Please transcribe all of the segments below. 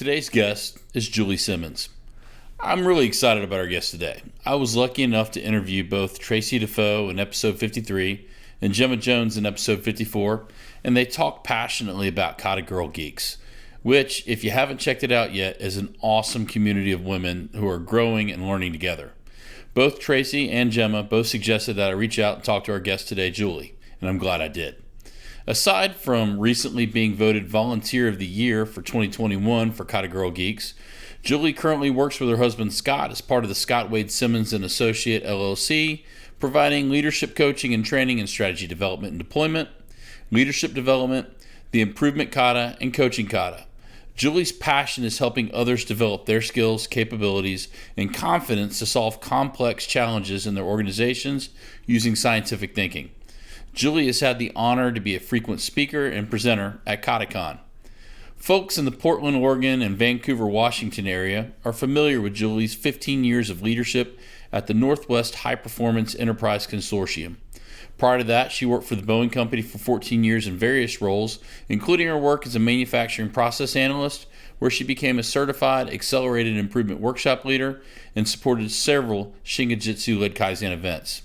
Today's guest is Julie Simmons. I'm really excited about our guest today. I was lucky enough to interview both Tracy Defoe in episode 53 and Gemma Jones in episode 54, and they talk passionately about Kata Girl Geeks, which, if you haven't checked it out yet, is an awesome community of women who are growing and learning together. Both Tracy and Gemma both suggested that I reach out and talk to our guest today, Julie, and I'm glad I did. Aside from recently being voted Volunteer of the Year for 2021 for Kata Girl Geeks, Julie currently works with her husband Scott as part of the Scott Wade Simmons and Associates LLC, providing leadership coaching and training in strategy development and deployment, leadership development, the Improvement Kata, and Coaching Kata. Julie's passion is helping others develop their skills, capabilities, and confidence to solve complex challenges in their organizations using scientific thinking. Julie has had the honor to be a frequent speaker and presenter at KataCon. Folks in the Portland, Oregon, and Vancouver, Washington area are familiar with Julie's 15 years of leadership at the Northwest High Performance Enterprise Consortium. Prior to that, she worked for the Boeing Company for 14 years in various roles, including her work as a manufacturing process analyst, where she became a certified accelerated improvement workshop leader and supported several Shingijutsu-led Kaizen events.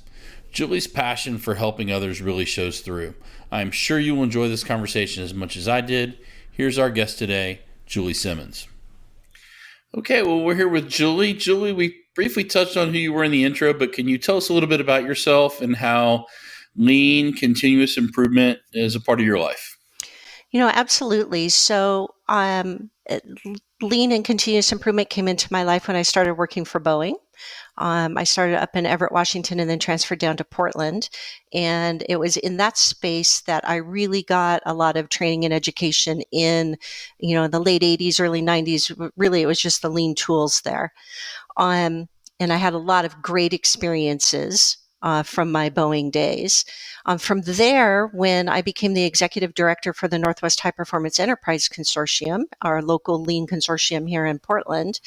Julie's passion for helping others really shows through. I am sure you will enjoy this conversation as much as I did. Here's our guest today, Julie Simmons. Okay, well, we're here with Julie. Julie, we briefly touched on who you were in the intro, but can you tell us a little bit about yourself and how lean continuous improvement is a part of your life? Absolutely. So lean and continuous improvement came into my life when I started working for Boeing. I started up in Everett, Washington, and then transferred down to Portland. And it was in that space that I really got a lot of training and education in, the late 80s, early 90s. Really, it was just the lean tools there. And I had a lot of great experiences from my Boeing days. From there, when I became the executive director for the Northwest High Performance Enterprise Consortium, our local lean consortium here in Portland,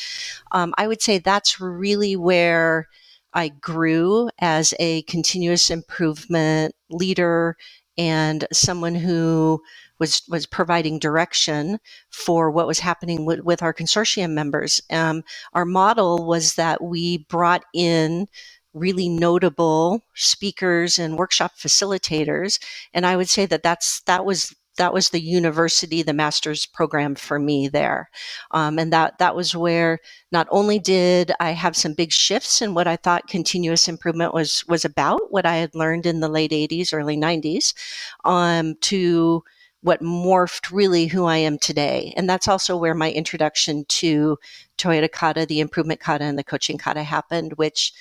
I would say that's really where I grew as a continuous improvement leader and someone who was providing direction for what was happening with our consortium members. Our model was that we brought in really notable speakers and workshop facilitators. And I would say that was the university, the master's program for me there. And that was where not only did I have some big shifts in what I thought continuous improvement was about, what I had learned in the late 80s, early 90s, to what morphed really who I am today. And that's also where my introduction to Toyota Kata, the Improvement Kata, and the Coaching Kata happened, which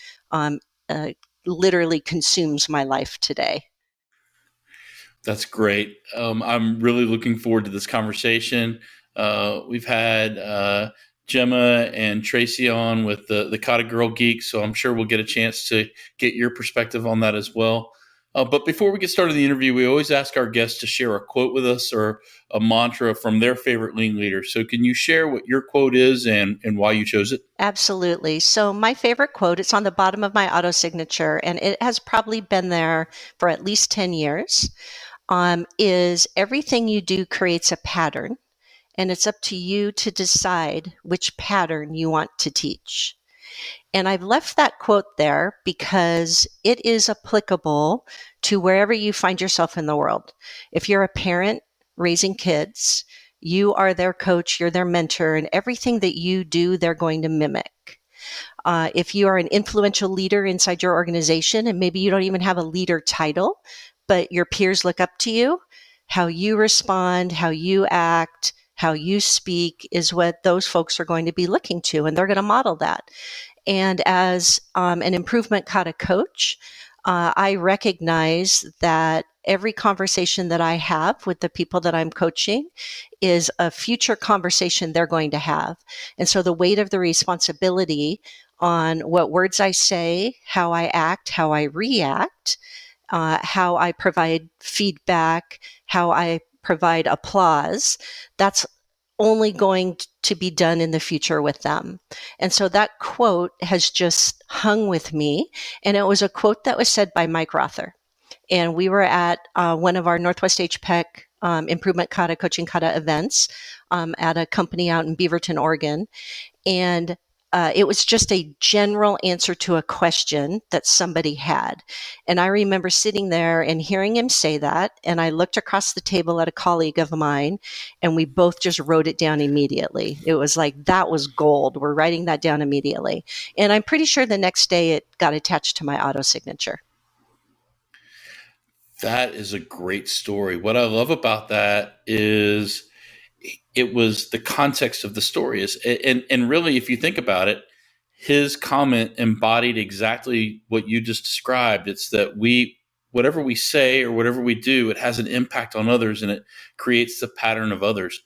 literally consumes my life today. That's great. I'm really looking forward to this conversation. We've had Gemma and Tracy on with the Kata Girl Geeks, so I'm sure we'll get a chance to get your perspective on that as well. But before we get started the interview, we always ask our guests to share a quote with us or a mantra from their favorite lean leader. So can you share what your quote is and why you chose it? Absolutely. So my favorite quote, it's on the bottom of my auto signature, and it has probably been there for at least 10 years, is everything you do creates a pattern, and it's up to you to decide which pattern you want to teach. And I've left that quote there because it is applicable to wherever you find yourself in the world. If you're a parent raising kids, you are their coach, you're their mentor, and everything that you do, they're going to mimic. If you are an influential leader inside your organization, and maybe you don't even have a leader title, but your peers look up to you, how you respond, how you act, how you speak is what those folks are going to be looking to, and they're going to model that. And as an Improvement Kata coach, I recognize that every conversation that I have with the people that I'm coaching is a future conversation they're going to have. And so the weight of the responsibility on what words I say, how I act, how I react, how I provide feedback, how I provide applause, that's only going to be done in the future with them. And so that quote has just hung with me. And it was a quote that was said by Mike Rother. And we were at one of our Northwest HPEC Improvement Kata Coaching Kata events at a company out in Beaverton, Oregon. And it was just a general answer to a question that somebody had. And I remember sitting there and hearing him say that. And I looked across the table at a colleague of mine, and we both just wrote it down immediately. It was like, that was gold. We're writing that down immediately. And I'm pretty sure the next day it got attached to my auto signature. That is a great story. What I love about that is it was the context of the story is, and really, if you think about it, his comment embodied exactly what you just described. It's that whatever we say or whatever we do, it has an impact on others, and it creates the pattern of others.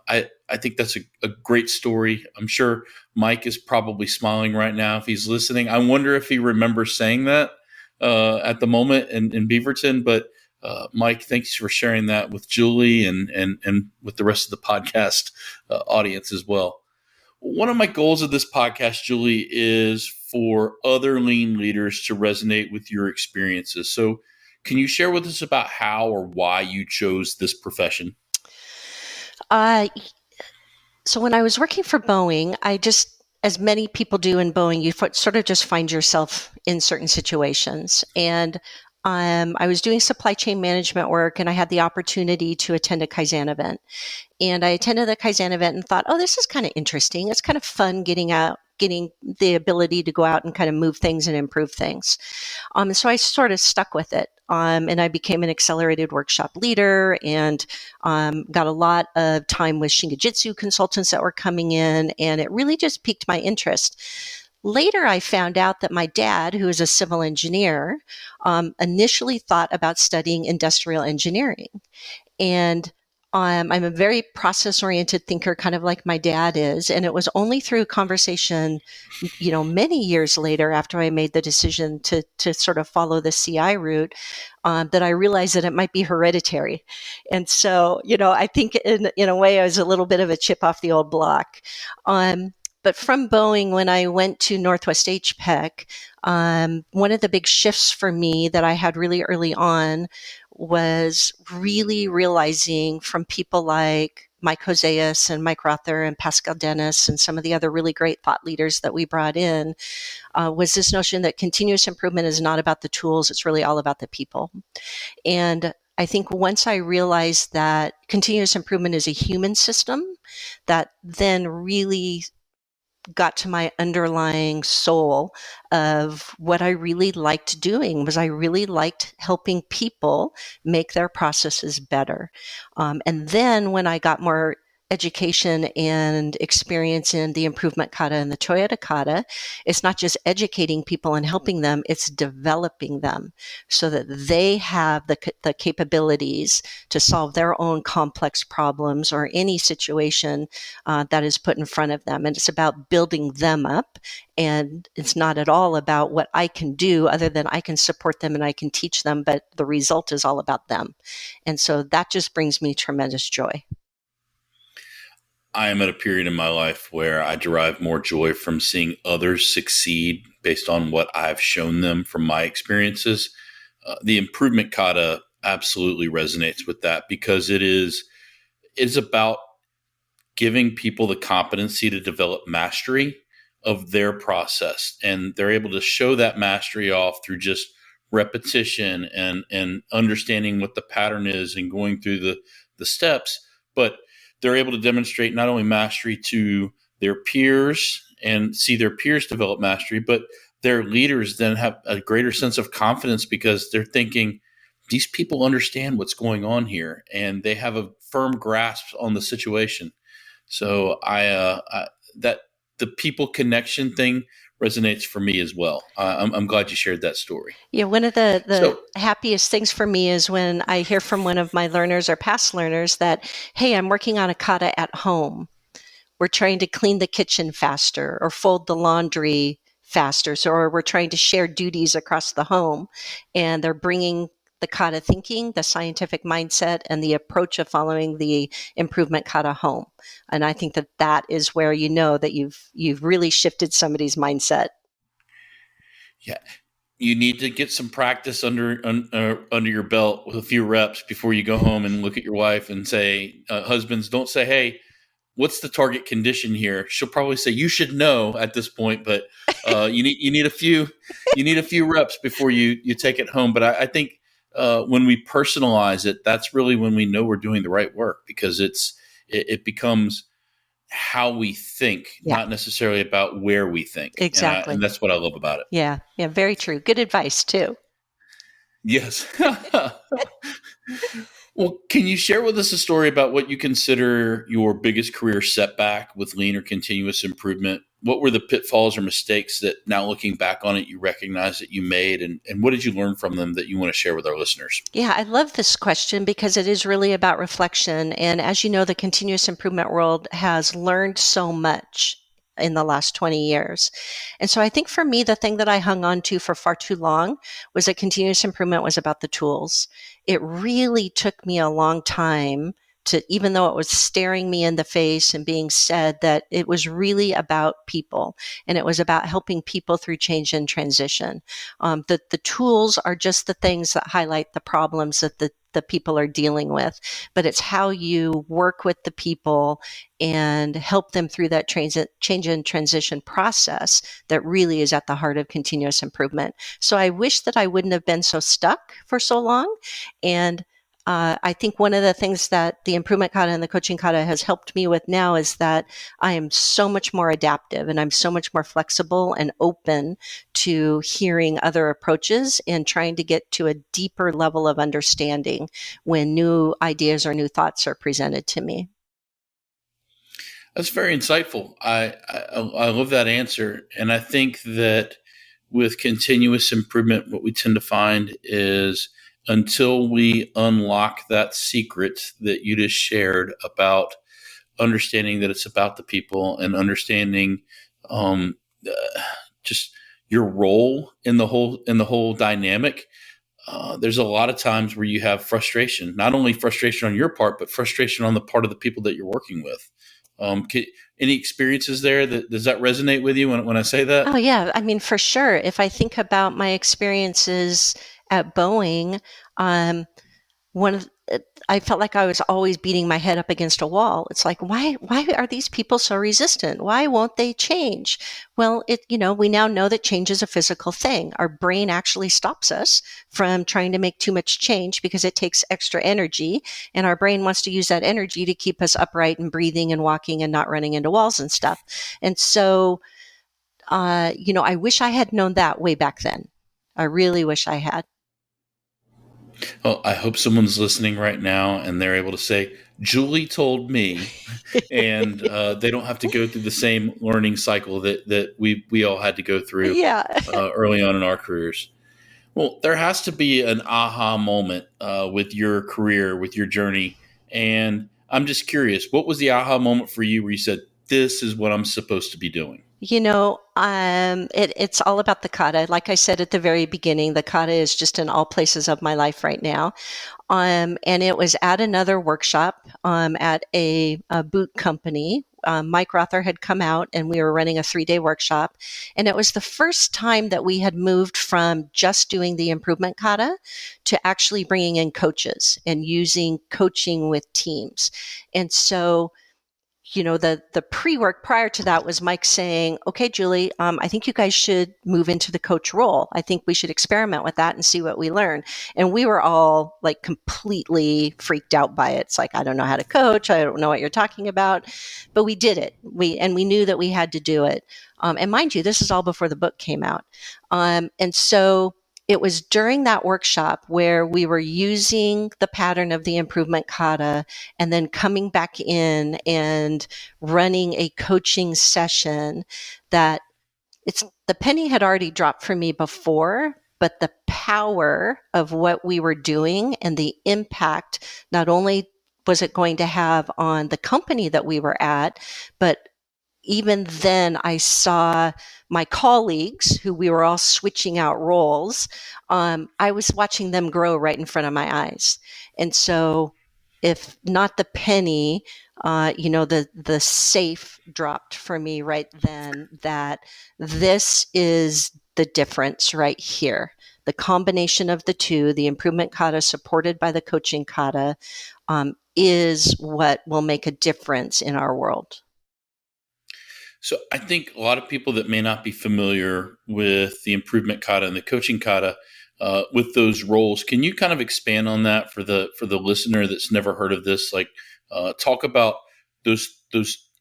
I think that's a great story. I'm sure Mike is probably smiling right now if he's listening. I wonder if he remembers saying that at the moment in Beaverton, but Mike, thanks for sharing that with Julie and with the rest of the podcast audience as well. One of my goals of this podcast, Julie, is for other lean leaders to resonate with your experiences. So can you share with us about how or why you chose this profession? So when I was working for Boeing, as many people do in Boeing, you sort of just find yourself in certain situations. And I was doing supply chain management work, and I had the opportunity to attend a Kaizen event. And I attended the Kaizen event and thought, oh, this is kind of interesting. It's kind of fun getting the ability to go out and kind of move things and improve things. So I sort of stuck with it. And I became an accelerated workshop leader and got a lot of time with Shingijutsu consultants that were coming in, and it really just piqued my interest. Later, I found out that my dad, who is a civil engineer, initially thought about studying industrial engineering. And I'm a very process-oriented thinker, kind of like my dad is. And it was only through conversation, many years later, after I made the decision to sort of follow the CI route, that I realized that it might be hereditary. And so, I think in a way, I was a little bit of a chip off the old block. But from Boeing, when I went to Northwest HPEC, one of the big shifts for me that I had really early on was really realizing from people like Mike Hoseas and Mike Rother and Pascal Dennis and some of the other really great thought leaders that we brought in, was this notion that continuous improvement is not about the tools, it's really all about the people. And I think once I realized that continuous improvement is a human system, that then really got to my underlying soul of what I really liked doing. Was I really liked helping people make their processes better. And then when I got more education and experience in the Improvement Kata and the Toyota Kata, it's not just educating people and helping them, it's developing them so that they have the capabilities to solve their own complex problems or any situation that is put in front of them. And it's about building them up. And it's not at all about what I can do other than I can support them and I can teach them, but the result is all about them. And so that just brings me tremendous joy. I am at a period in my life where I derive more joy from seeing others succeed based on what I've shown them from my experiences. The Improvement Kata absolutely resonates with that because it's about giving people the competency to develop mastery of their process. And they're able to show that mastery off through just repetition and understanding what the pattern is and going through the steps. But they're able to demonstrate not only mastery to their peers and see their peers develop mastery, but their leaders then have a greater sense of confidence because they're thinking, these people understand what's going on here and they have a firm grasp on the situation. So that the people connection thing resonates for me as well. I'm glad you shared that story. Yeah, one of the happiest things for me is when I hear from one of my learners or past learners that, hey, I'm working on a kata at home. We're trying to clean the kitchen faster or fold the laundry faster. Or we're trying to share duties across the home. And they're bringing the kata thinking, the scientific mindset, and the approach of following the Improvement Kata home. And I think that is where you know that you've really shifted somebody's mindset. Yeah. You need to get some practice under your belt with a few reps before you go home and look at your wife and say, husbands, don't say, hey, what's the target condition here? She'll probably say, you should know at this point, but you need a few reps before you take it home. But I think when we personalize it, that's really when we know we're doing the right work, because it becomes how we think, Yeah, not necessarily about where we think. exactly. And that's what I love about it. Yeah, yeah, very true. Good advice too. Yes. Well, can you share with us a story about what you consider your biggest career setback with lean or continuous improvement? What were the pitfalls or mistakes that, now looking back on it, you recognize that you made, and what did you learn from them that you want to share with our listeners? Yeah, I love this question because it is really about reflection. And as you know, the continuous improvement world has learned so much in the last 20 years. And so I think for me, the thing that I hung on to for far too long was that continuous improvement was about the tools. It really took me a long time to, even though it was staring me in the face and being said, that it was really about people, and it was about helping people through change and transition. The tools are just the things that highlight the problems that the people are dealing with, but it's how you work with the people and help them through that change and transition process that really is at the heart of continuous improvement. So I wish that I wouldn't have been so stuck for so long. And I think one of the things that the Improvement Kata and the Coaching Kata has helped me with now is that I am so much more adaptive, and I'm so much more flexible and open to hearing other approaches and trying to get to a deeper level of understanding when new ideas or new thoughts are presented to me. That's very insightful. I love that answer. And I think that with continuous improvement, what we tend to find is, until we unlock that secret that you just shared about understanding that it's about the people, and understanding um, just your role in the whole dynamic, there's a lot of times where you have frustration, not only frustration on your part, but frustration on the part of the people that you're working with. Any experiences there? Does that resonate with you when I say that? Oh, yeah. I mean, for sure. If I think about my experiences at Boeing, um, one of I felt like I was always beating my head up against a wall. It's like, why are these people so resistant? Why won't they change? Well, we now know that change is a physical thing. Our brain actually stops us from trying to make too much change because it takes extra energy, and our brain wants to use that energy to keep us upright and breathing and walking and not running into walls and stuff. And so, I wish I had known that way back then. I really wish I had. Well, I hope someone's listening right now and they're able to say, Julie told me, and they don't have to go through the same learning cycle that we all had to go through Yeah. early on in our careers. Well, there has to be an aha moment with your career, with your journey. And I'm just curious, what was the aha moment for you where you said, this is what I'm supposed to be doing? It's all about the kata. Like I said at the very beginning, the kata is just in all places of my life right now. And it was at another workshop at a boot company. Mike Rother had come out, and we were running a 3-day workshop. And it was the first time that we had moved from just doing the improvement kata to actually bringing in coaches and using coaching with teams. And so, the pre-work prior to that was Mike saying, okay, Julie, I think you guys should move into the coach role. I think we should experiment with that and see what we learn. And we were all like completely freaked out by it. It's like, I don't know how to coach. I don't know what you're talking about, but we did it. We knew that we had to do it. And mind you, this is all before the book came out. And so it was during that workshop where we were using the pattern of the improvement kata and then coming back in and running a coaching session that the penny had already dropped for me before, but the power of what we were doing and the impact, not only was it going to have on the company that we were at, but even then I saw my colleagues, who we were all switching out roles. I was watching them grow right in front of my eyes. And so if not the penny, the safe dropped for me right then, that this is the difference right here. the combination of the two, the Improvement Kata supported by the Coaching Kata, is what will make a difference in our world. So I think a lot of people that may not be familiar with the Improvement Kata and the Coaching Kata, with those roles, can you kind of expand on that for the listener that's never heard of this? Like, talk about those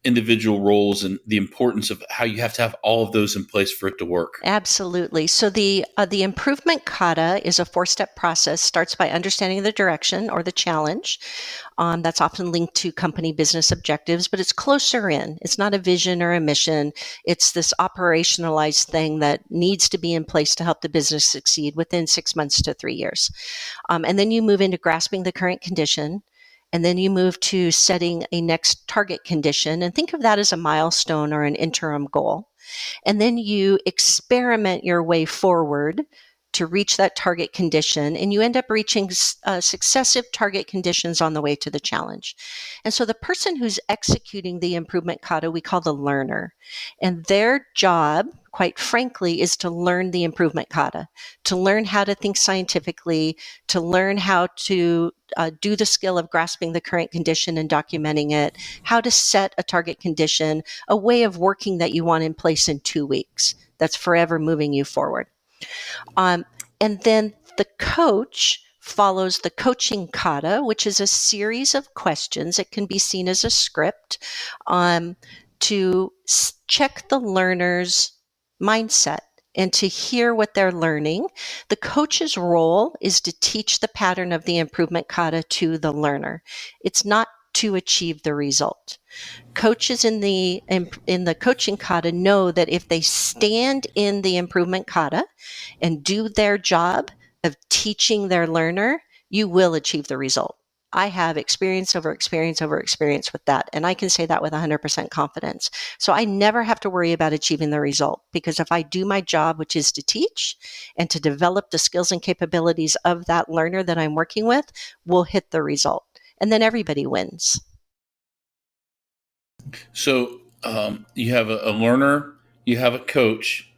individual roles and the importance of how you have to have all of those in place for it to work. Absolutely. So the Improvement Kata is a 4-step process. Starts by understanding the direction or the challenge. That's often linked to company business objectives, but it's closer in. It's not a vision or a mission. It's this operationalized thing that needs to be in place to help the business succeed within 6 months to 3 years. And then you move into grasping the current condition. And then you move to setting a next target condition, and think of that as a milestone or an interim goal. And then you experiment your way forward to reach that target condition, and you end up reaching successive target conditions on the way to the challenge. And so the person who's executing the Improvement Kata, we call the learner. And their job, quite frankly, is to learn the Improvement Kata, to learn how to think scientifically, to learn how to do the skill of grasping the current condition and documenting it, how to set a target condition, a way of working that you want in place in 2 weeks that's forever moving you forward. And then the coach follows the Coaching Kata, which is a series of questions. It can be seen as a script to check the learner's mindset and to hear what they're learning. The coach's role is to teach the pattern of the Improvement Kata to the learner. It's not to achieve the result. Coaches in the Coaching Kata know that if they stand in the Improvement Kata and do their job of teaching their learner, you will achieve the result. I have experience over experience over experience with that, and I can say that with 100% confidence. So I never have to worry about achieving the result, because if I do my job, which is to teach and to develop the skills and capabilities of that learner that I'm working with, we'll hit the result. And then everybody wins. So you have a learner, you have a coach.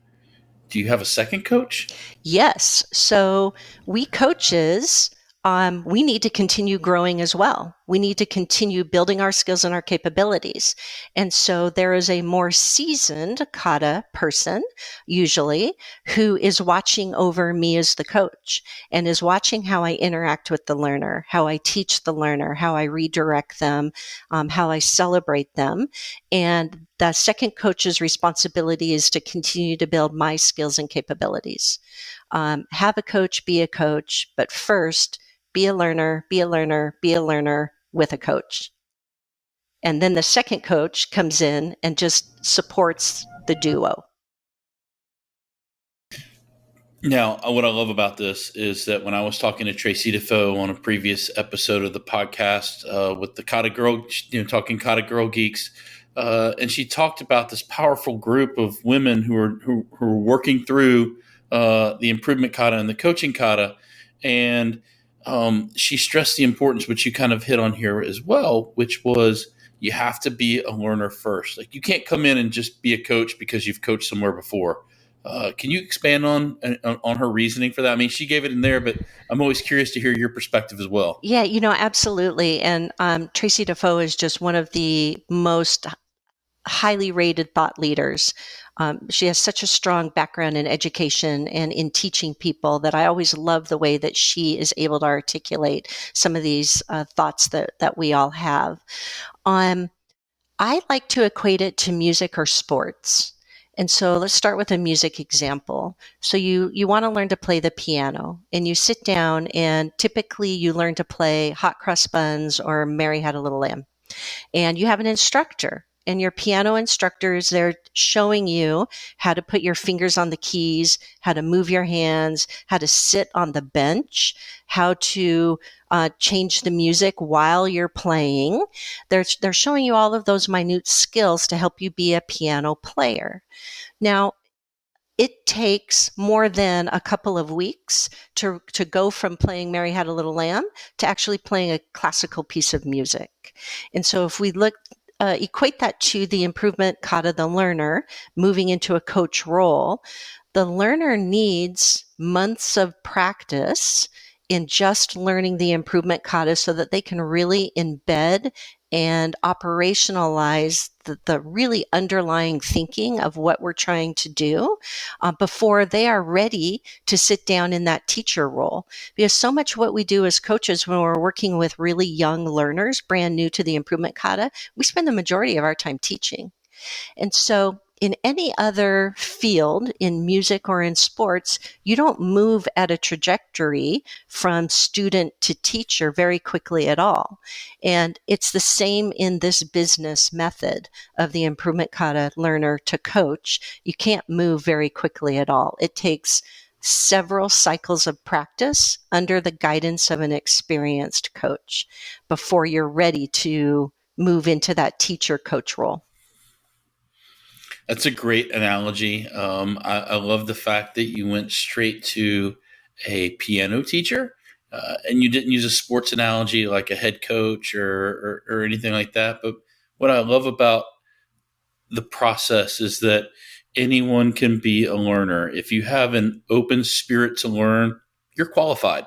Do you have a second coach? Yes. So we coaches, we need to continue growing as well. We need to continue building our skills and our capabilities. And so there is a more seasoned Kata person, usually, who is watching over me as the coach and is watching how I interact with the learner, how I teach the learner, how I redirect them, how I celebrate them. And the second coach's responsibility is to continue to build my skills and capabilities. Have a coach, be a coach, but first, be a learner, be a learner, be a learner with a coach. And then the second coach comes in and just supports the duo. Now, what I love about this is that when I was talking to Tracy Defoe on a previous episode of the podcast with the Kata Girl, talking Kata Girl Geeks, and she talked about this powerful group of women who are working through the Improvement Kata and the Coaching Kata, and she stressed the importance, which you kind of hit on here as well, which was you have to be a learner first. Like, you can't come in and just be a coach because you've coached somewhere before. Can you expand on her reasoning for that? I mean, she gave it in there, but I'm always curious to hear your perspective as well. Yeah, absolutely. And Tracy Defoe is just one of the most highly rated thought leaders. She has such a strong background in education and in teaching people that I always love the way that she is able to articulate some of these thoughts that we all have. I like to equate it to music or sports. And so let's start with a music example. So you want to learn to play the piano, and you sit down, and typically you learn to play Hot Cross Buns or Mary Had a Little Lamb. And you have an instructor, and your piano instructor is there showing you how to put your fingers on the keys, how to move your hands, how to sit on the bench, how to change the music while you're playing. They're showing you all of those minute skills to help you be a piano player. Now, it takes more than a couple of weeks to go from playing Mary Had a Little Lamb to actually playing a classical piece of music. And so if we look equate that to the improvement kata, the learner, moving into a coach role, the learner needs months of practice in just learning the improvement kata so that they can really embed and operationalize the really underlying thinking of what we're trying to do before they are ready to sit down in that teacher role. Because so much what we do as coaches when we're working with really young learners, brand new to the improvement kata, we spend the majority of our time teaching. And so in any other field, in music or in sports, you don't move at a trajectory from student to teacher very quickly at all. And it's the same in this business method of the improvement kata learner to coach. You can't move very quickly at all. It takes several cycles of practice under the guidance of an experienced coach before you're ready to move into that teacher coach role. That's a great analogy. I love the fact that you went straight to a piano teacher and you didn't use a sports analogy like a head coach or anything like that. But what I love about the process is that anyone can be a learner. If you have an open spirit to learn, you're qualified.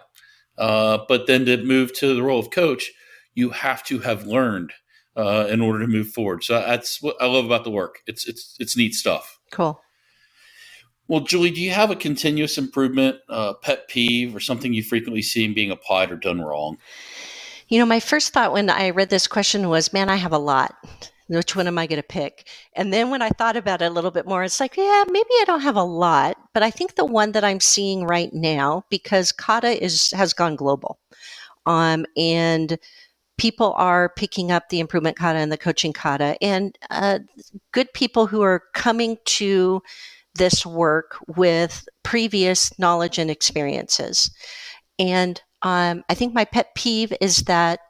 But then to move to the role of coach, you have to have learned in order to move forward. So that's what I love about the work. It's neat stuff. Cool. Well, Julie, do you have a continuous improvement pet peeve or something you frequently see being applied or done wrong? You know, my first thought when I read this question was, man, I have a lot. Which one am I going to pick? And then when I thought about it a little bit more, it's like, yeah, maybe I don't have a lot, but I think the one that I'm seeing right now, because kata has gone global, and people are picking up the improvement kata and the coaching kata, and good people who are coming to this work with previous knowledge and experiences. And I think my pet peeve is that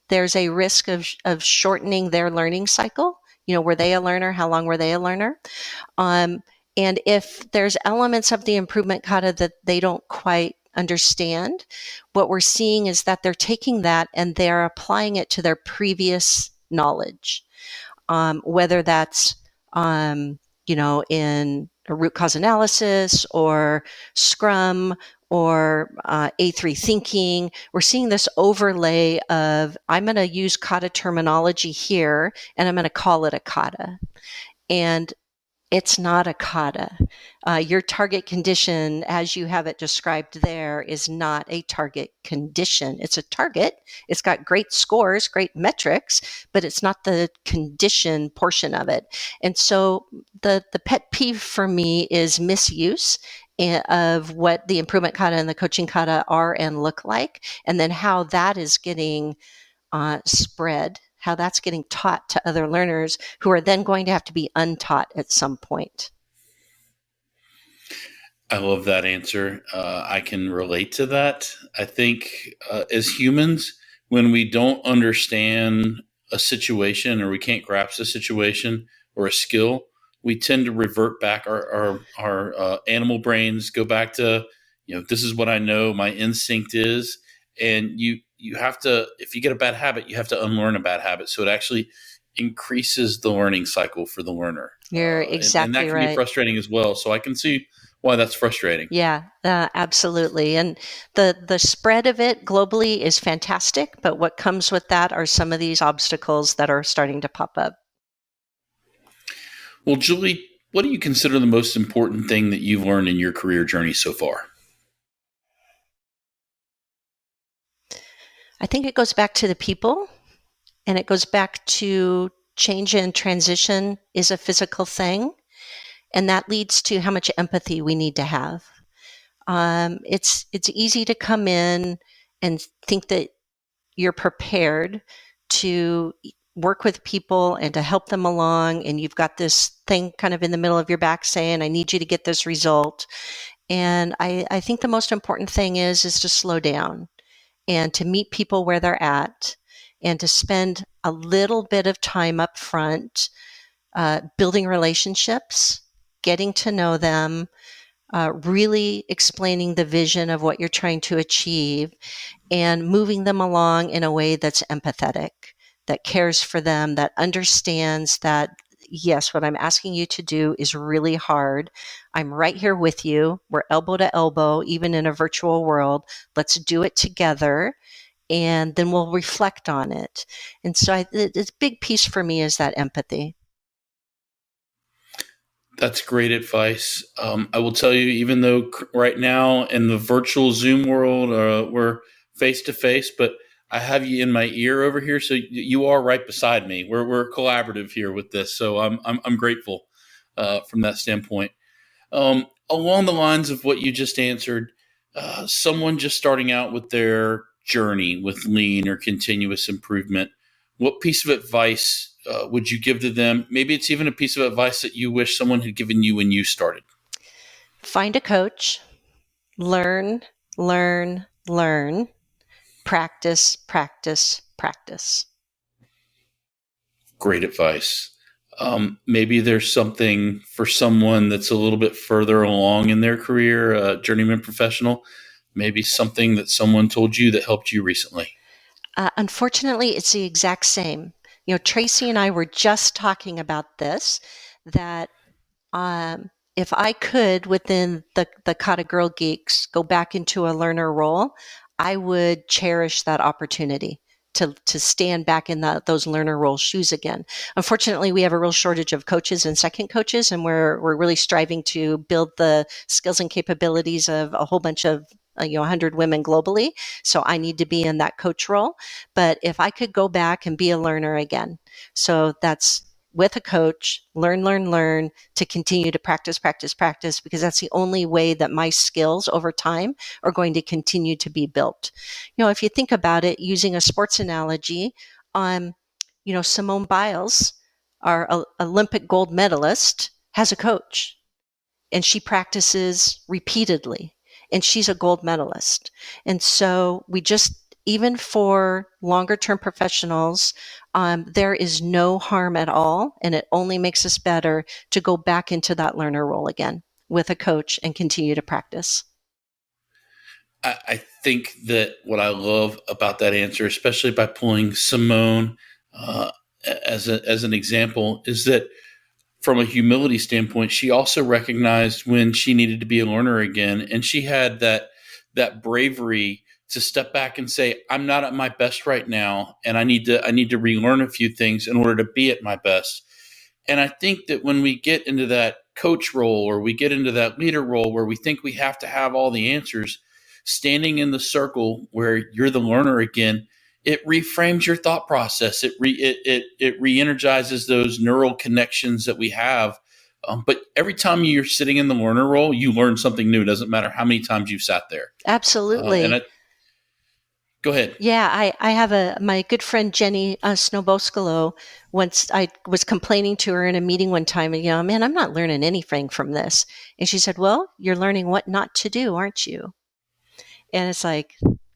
there's a risk of shortening their learning cycle. You know, were they a learner? How long were they a learner? And if there's elements of the improvement kata that they don't quite understand, what we're seeing is that they're taking that and they're applying it to their previous knowledge, whether that's in a root cause analysis or Scrum or A3 thinking. We're seeing this overlay of, I'm going to use kata terminology here and I'm going to call it a kata. And it's not a kata. Your target condition, as you have it described there, is not a target condition. It's a target. It's got great scores, great metrics, but it's not the condition portion of it. And so the pet peeve for me is misuse of what the improvement kata and the coaching kata are and look like, and then how that is getting spread, how that's getting taught to other learners who are then going to have to be untaught at some point. I love that answer. I can relate to that. I think as humans, when we don't understand a situation or we can't grasp a situation or a skill, we tend to revert back. Our animal brains go back to, this is what I know, my instinct is. And you have to, if you get a bad habit, you have to unlearn a bad habit. So it actually increases the learning cycle for the learner. You're exactly and that can right. be frustrating as well. So I can see why that's frustrating. Yeah, absolutely. And the spread of it globally is fantastic, but what comes with that are some of these obstacles that are starting to pop up. Well, Julie, what do you consider the most important thing that you've learned in your career journey so far? I think it goes back to the people, and it goes back to change and transition is a physical thing, and that leads to how much empathy we need to have. It's easy to come in and think that you're prepared to work with people and to help them along, and you've got this thing kind of in the middle of your back saying, I need you to get this result. And I think the most important thing is to slow down and to meet people where they're at and to spend a little bit of time up front building relationships, getting to know them, really explaining the vision of what you're trying to achieve and moving them along in a way that's empathetic. that cares for them, that understands that, yes, what I'm asking you to do is really hard. I'm right here with you. We're elbow to elbow, even in a virtual world. Let's do it together, and then we'll reflect on it. And so it's a big piece for me is that empathy. That's great advice. I will tell you, even though right now in the virtual Zoom world, we're face to face, but I have you in my ear over here, so you are right beside me. We're collaborative here with this, so I'm grateful from that standpoint. Along the lines of what you just answered, someone just starting out with their journey with lean or continuous improvement, what piece of advice would you give to them? Maybe it's even a piece of advice that you wish someone had given you when you started. Find a coach, learn, learn, learn, practice, practice, practice. Great advice. Maybe there's something for someone that's a little bit further along in their career, journeyman professional, maybe something that someone told you that helped you recently. Unfortunately, it's the exact same. Tracy and I were just talking about this, that if I could, within the Kata Girl Geeks, go back into a learner role, I would cherish that opportunity to stand back in those learner role shoes again. Unfortunately, we have a real shortage of coaches and second coaches, and we're really striving to build the skills and capabilities of a whole bunch of 100 women globally. So I need to be in that coach role. But if I could go back and be a learner again, so that's with a coach, learn, to continue to practice, because that's the only way that my skills over time are going to continue to be built. If you think about it, using a sports analogy, Simone Biles, our Olympic gold medalist, has a coach, and she practices repeatedly, and she's a gold medalist. And so even for longer term professionals, there is no harm at all, and it only makes us better to go back into that learner role again with a coach and continue to practice. I think that what I love about that answer, especially by pulling Simone as an example, is that from a humility standpoint, she also recognized when she needed to be a learner again, and she had that bravery to step back and say, "I'm not at my best right now, and I need to relearn a few things in order to be at my best." And I think that when we get into that coach role or we get into that leader role where we think we have to have all the answers, standing in the circle where you're the learner again, it reframes your thought process. It re-energizes those neural connections that we have. But every time you're sitting in the learner role, you learn something new. It doesn't matter how many times you've sat there. Absolutely. Go ahead. Yeah, I have my good friend Jenny Snoboscolo. Once I was complaining to her in a meeting one time, and man, I'm not learning anything from this. And she said, "Well, you're learning what not to do, aren't you?" And it's like,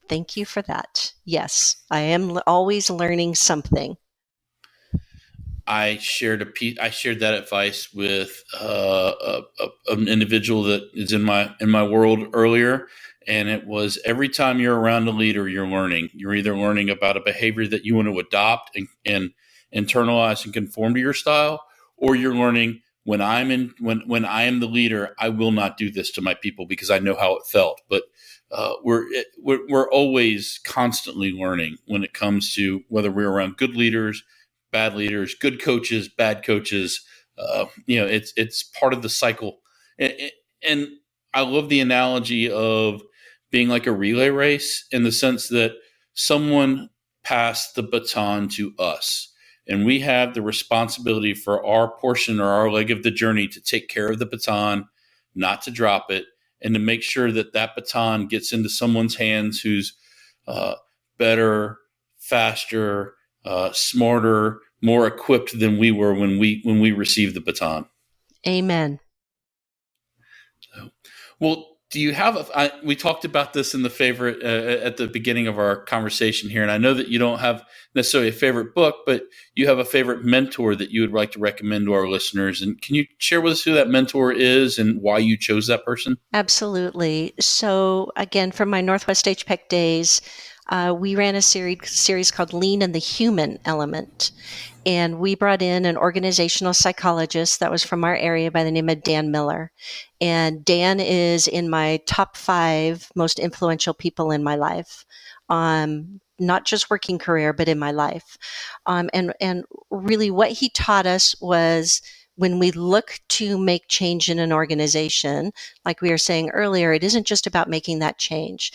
thank you for that. Yes, I am always learning something. I shared that advice with an individual that is in my world earlier, and it was every time you're around a leader, you're learning. You're either learning about a behavior that you want to adopt and internalize and conform to your style, or you're learning when I am the leader, I will not do this to my people because I know how it felt. But we're always constantly learning when it comes to whether we're around good leaders, bad leaders, good coaches, bad coaches. It's part of the cycle. And I love the analogy of being like a relay race in the sense that someone passed the baton to us, and we have the responsibility for our portion or our leg of the journey to take care of the baton, not to drop it, and to make sure that baton gets into someone's hands who's better, faster, smarter, more equipped than we were when we received the baton. Amen. Well, do you have we talked about this in the favorite at the beginning of our conversation here, and I know that you don't have necessarily a favorite book, but you have a favorite mentor that you would like to recommend to our listeners. And can you share with us who that mentor is and why you chose that person? Absolutely. So again, from my Northwest HPEC days, We ran a series called Lean and the Human Element. And we brought in an organizational psychologist that was from our area by the name of Dan Miller. And Dan is in my top 5 most influential people in my life. Not just working career, but in my life. And really what he taught us was when we look to make change in an organization, like we were saying earlier, it isn't just about making that change.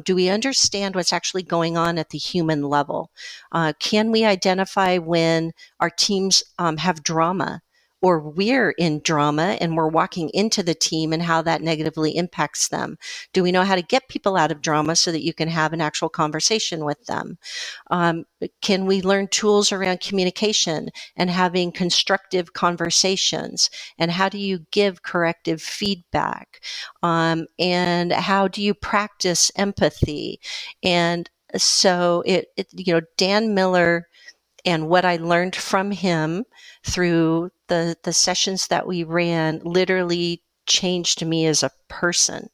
Do we understand what's actually going on at the human level? Can we identify when our teams have drama or we're in drama and we're walking into the team and how that negatively impacts them? Do we know how to get people out of drama so that you can have an actual conversation with them? Um, can we learn tools around communication and having constructive conversations? And how do you give corrective feedback? And how do you practice empathy? And so Dan Miller and what I learned from him through the sessions that we ran literally changed me as a person.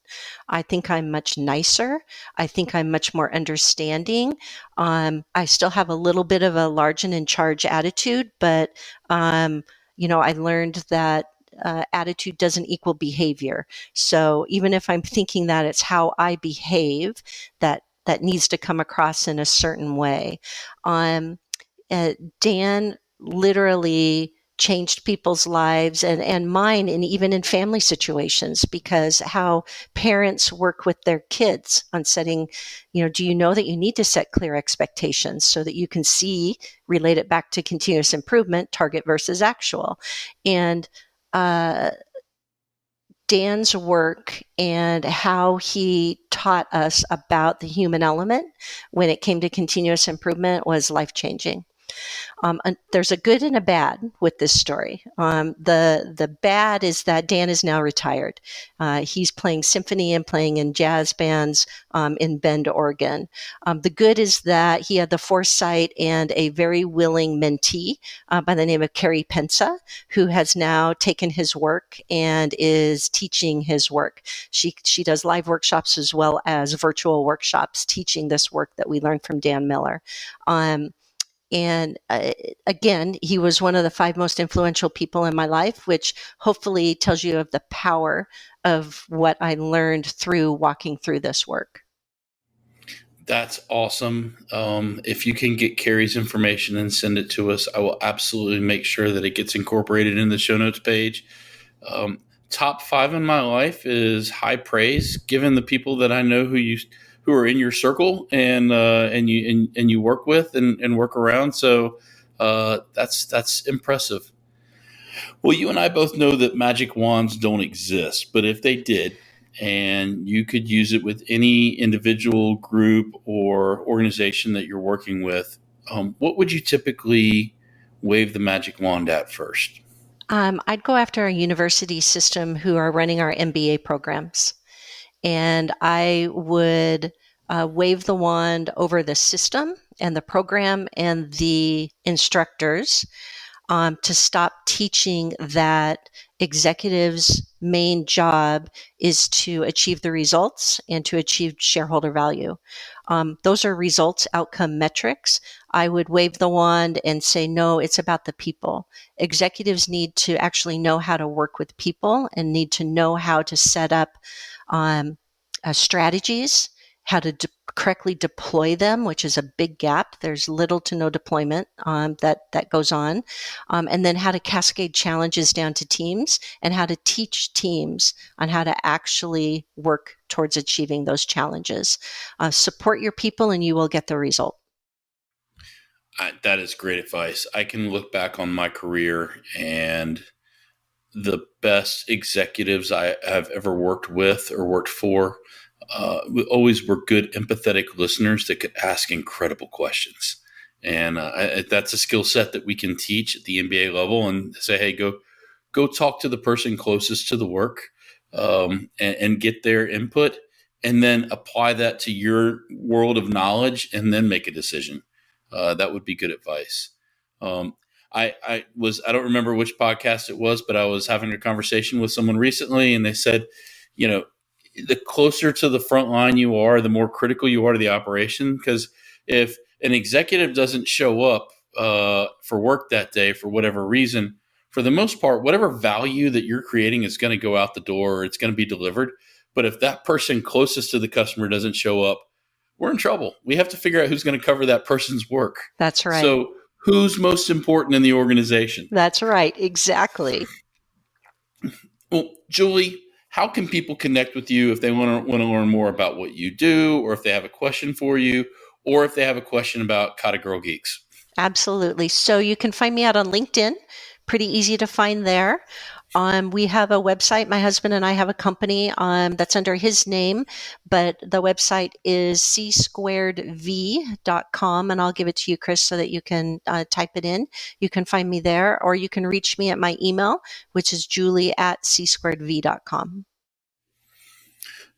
I think I'm much nicer. I think I'm much more understanding. I still have a little bit of a large and in charge attitude, but I learned that attitude doesn't equal behavior. So even if I'm thinking that it's how I behave, that needs to come across in a certain way. Dan literally changed people's lives and mine, and even in family situations, because how parents work with their kids on setting, do you know that you need to set clear expectations so that you can relate it back to continuous improvement, target versus actual. And Dan's work and how he taught us about the human element when it came to continuous improvement was life-changing. There's a good and a bad with this story. The bad is that Dan is now retired. He's playing symphony and playing in jazz bands in Bend, Oregon. The good is that he had the foresight and a very willing mentee by the name of Carrie Pensa, who has now taken his work and is teaching his work. She does live workshops as well as virtual workshops teaching this work that we learned from Dan Miller. And again, he was one of the 5 most influential people in my life, which hopefully tells you of the power of what I learned through walking through this work. That's awesome. If you can get Carrie's information and send it to us, I will absolutely make sure that it gets incorporated in the show notes page. Top 5 in my life is high praise, given the people that I know who are in your circle and you work with and work around. So that's impressive. Well, you and I both know that magic wands don't exist, but if they did, and you could use it with any individual, group, or organization that you're working with, what would you typically wave the magic wand at first? I'd go after a university system who are running our MBA programs. And I would wave the wand over the system and the program and the instructors to stop teaching that executives' main job is to achieve the results and to achieve shareholder value. Those are results outcome metrics. I would wave the wand and say, no, it's about the people. Executives need to actually know how to work with people and need to know how to set up strategies, how to correctly deploy them, which is a big gap. There's little to no deployment that goes on. And then how to cascade challenges down to teams and how to teach teams on how to actually work towards achieving those challenges. Support your people and you will get the result. That is great advice. I can look back on my career, and the best executives I have ever worked with or worked for always were good, empathetic listeners that could ask incredible questions. And that's a skill set that we can teach at the MBA level and say, hey, go talk to the person closest to the work and get their input, and then apply that to your world of knowledge and then make a decision. That would be good advice. I don't remember which podcast it was, but I was having a conversation with someone recently, and they said, you know, the closer to the front line you are, the more critical you are to the operation. Because if an executive doesn't show up for work that day for whatever reason, for the most part, whatever value that you're creating is going to go out the door, or it's going to be delivered. But if that person closest to the customer doesn't show up, we're in trouble. We have to figure out who's going to cover that person's work. That's right. So who's most important in the organization? That's right. Exactly. Well, Julie, how can people connect with you if they want to learn more about what you do, or if they have a question for you, or if they have a question about Kata Girl Geeks? Absolutely. So you can find me out on LinkedIn. Pretty easy to find there. We have a website. My husband and I have a company that's under his name, but the website is c2v.com, and I'll give it to you, Chris, so that you can type it in. You can find me there, or you can reach me at my email, which is julie@c2v.com.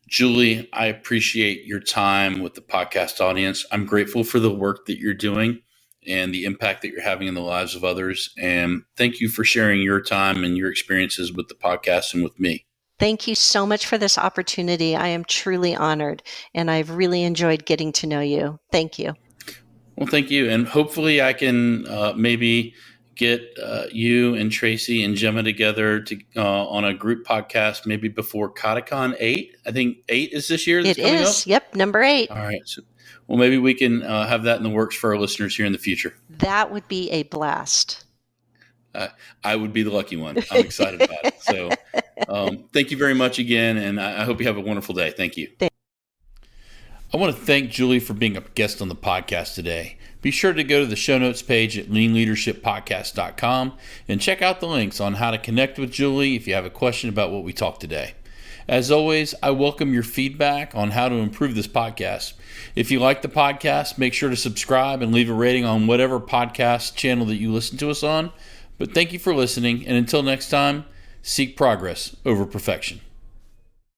Julie, I appreciate your time with the podcast audience. I'm grateful for the work that you're doing and the impact that you're having in the lives of others. And thank you for sharing your time and your experiences with the podcast and with me. Thank you so much for this opportunity. I am truly honored, and I've really enjoyed getting to know you. Thank you. Well, thank you. And hopefully I can maybe get you and Tracy and Gemma together on a group podcast, maybe before KataCon 8. I think 8 is this year that's coming up. It is. Yep, number 8. All right. So, well, maybe we can have that in the works for our listeners here in the future. That would be a blast. I would be the lucky one. I'm excited about it. So thank you very much again, and I hope you have a wonderful day. Thank you. I want to thank Julie for being a guest on the podcast today. Be sure to go to the show notes page at leanleadershippodcast.com and check out the links on how to connect with Julie if you have a question about what we talked today. As always, I welcome your feedback on how to improve this podcast. If you like the podcast, make sure to subscribe and leave a rating on whatever podcast channel that you listen to us on. But thank you for listening, and until next time, seek progress over perfection.